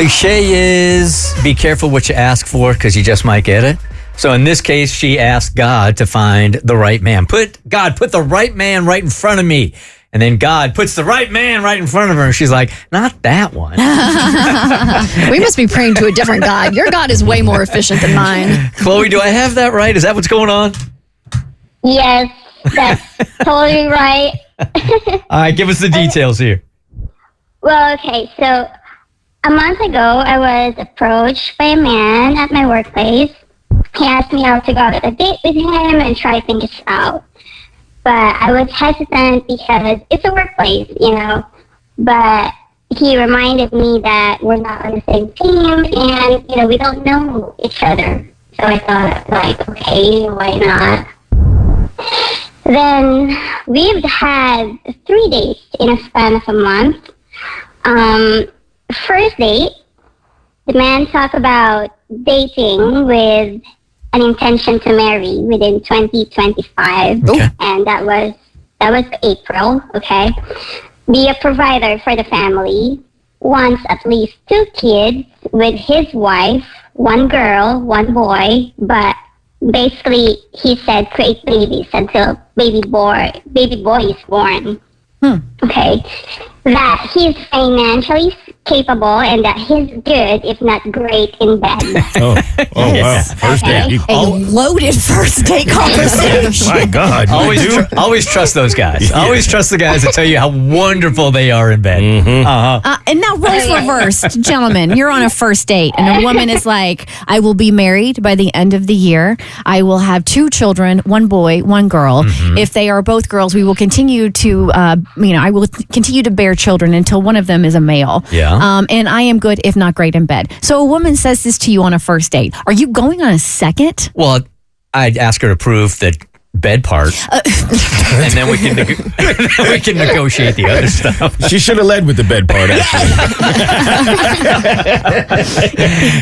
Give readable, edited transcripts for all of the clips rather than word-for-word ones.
cliche is be careful what you ask for because you just might get it. So in this case, she asked God to find the right man. Put the right man right in front of me. And then God puts the right man right in front of her. And she's like, not that one. We must be praying to a different God. Your God is way more efficient than mine. Chloe, do I have that right? Is that what's going on? Yes, that's totally right. All right, give us the details here. Well, okay, so a month ago, I was approached by a man at my workplace. He asked me out to go on a date with him and try things out. But I was hesitant because it's a workplace, But he reminded me that we're not on the same team and, we don't know each other. So I thought, okay, why not? Then we've had 3 dates in a span of a month. First date, the man talked about dating with an intention to marry within 2025, Okay. and that was April. Okay, be a provider for the family, wants at least 2 kids with his wife, 1 girl, 1 boy, but basically he said create babies until baby boy is born. Okay, that he's financially capable and that he's good, if not great, in bed. Wow. First date. A loaded first date conversation. My God. Always trust those guys. Always trust the guys that tell you how wonderful they are in bed. And now roles reversed. Gentlemen, you're on a first date and a woman is like, I will be married by the end of the year. I will have 2 children, 1 boy, 1 girl. If they are both girls, we will continue to, I will continue to bear children until one of them is a male. Yeah. And I am good, if not great, in bed. So a woman says this to you on a first date. Are you going on a second? Well, I'd ask her to prove the bed part, and then we can negotiate the other stuff. She should have led with the bed part, actually.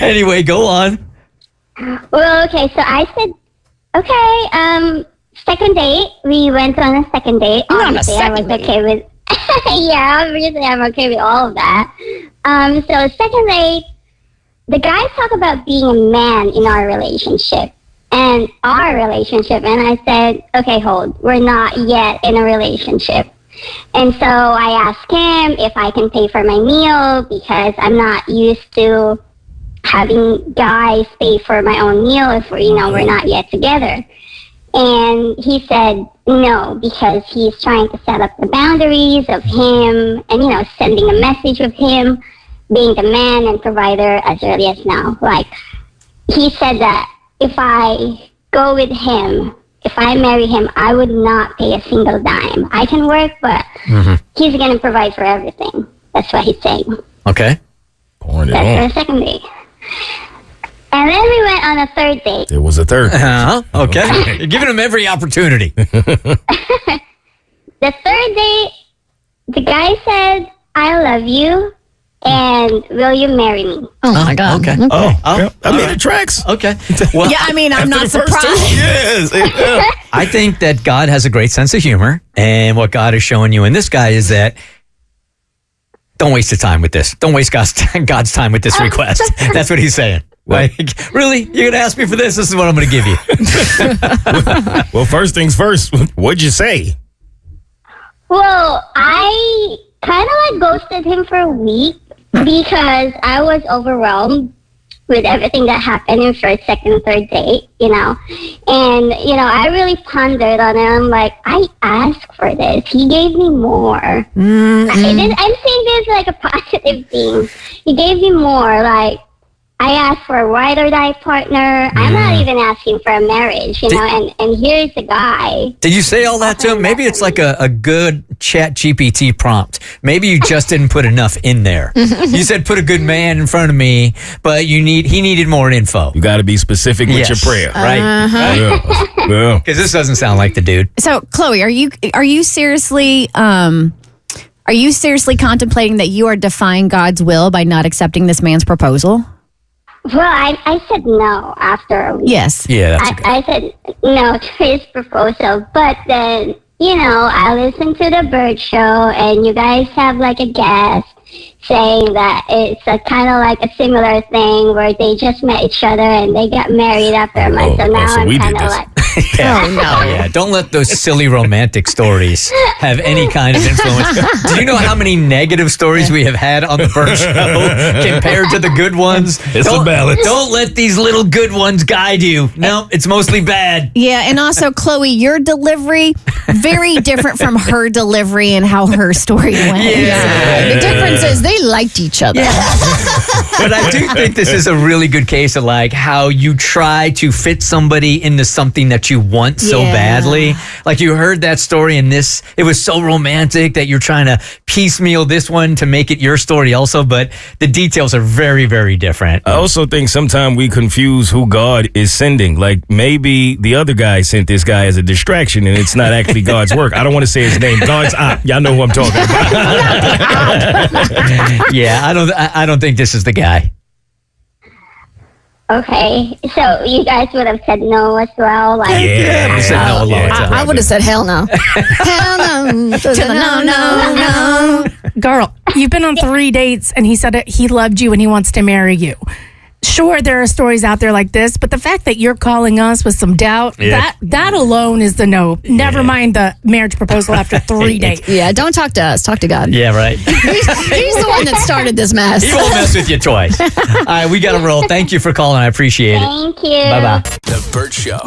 Anyway, go on. Well, okay, so I said, okay, second date, we went on a second date. Obviously, I was okay with, yeah, obviously I'm okay with all of that. So second date, the guys talk about being a man in our relationship. And I said, okay, hold, we're not yet in a relationship. And so I asked him if I can pay for my meal because I'm not used to having guys pay for my own meal if we're not yet together. And he said no, because he's trying to set up the boundaries of him and, sending a message of him being the man and provider as early as now. Like, he said that if I go with him, if I marry him, I would not pay a single dime. I can work, but he's going to provide for everything. That's what he's saying. Okay. Pouring it That's on. the second date. And then we went on a third date. There was a third. Okay. You're giving him every opportunity. The third date, the guy said, I love you, and will you marry me? Oh, my God. Okay. I made it tracks. Okay. Well, Yeah, I mean, I'm not After the first surprised. two? Yes. I think that God has a great sense of humor, and what God is showing you in this guy is that don't waste your time with this. Don't waste God's time with this request. That's what he's saying. Like, really? You're going to ask me for this? This is what I'm going to give you. Well, first things first, what'd you say? Well, I kind of ghosted him for a week because I was overwhelmed with everything that happened in first, second, third date, And, I really pondered on it. I'm like, I asked for this. He gave me more. I'm saying this like a positive thing. He gave me more. Like, I asked for a ride or die partner. I'm not even asking for a marriage, and here's the guy. Did you say all that to him? Maybe it's like a good chat GPT prompt. Maybe you just didn't put enough in there. You said put a good man in front of me, but he needed more info. You got to be specific with your prayer. Right? Yeah. Because this doesn't sound like the dude. So, Chloe, are you seriously contemplating that you are defying God's will by not accepting this man's proposal? Well, I said no after a week. Yes. Yeah, that's I said no to his proposal, but then I listen to the Bert show, and you guys have like a guest saying that it's a kind of like a similar thing where they just met each other and they got married after a month. So now so I'm we kind did of this. like, Yeah, don't let those silly romantic stories have any kind of influence. Do you know how many negative stories we have had on the Bert show compared to the good ones? It's a balance. Don't let these little good ones guide you. No, it's mostly bad. Yeah, and also, Chloe, your delivery, very different from her delivery and how her story went. Yeah. The difference is they liked each other. But I do think this is a really good case of like how you try to fit somebody into something that you want so Yeah. badly. Like you heard that story and this, it was so romantic that you're trying to piecemeal this one to make it your story also, but the details are very, very different. I also think sometimes we confuse who God is sending. Like maybe the other guy sent this guy as a distraction and it's not actually God's work. I don't want to say his name. God's op. Y'all know who I'm talking about. Yeah, I don't think this is the guy. okay, so you guys would have said no as well. Like, Yeah, we said no a long time. I would have said hell no. Hell no. To the no. Girl, you've been on 3 dates and he said that he loved you and he wants to marry you. Sure, there are stories out there like this, but the fact that you're calling us with some doubt, that alone is the no. Never mind the marriage proposal after 3 dates. Yeah, don't talk to us. Talk to God. Yeah, right. He's the one that started this mess. He won't mess with you twice. All right, we got to roll. Thank you for calling. I appreciate it. thank you. Bye-bye. The Bert Show.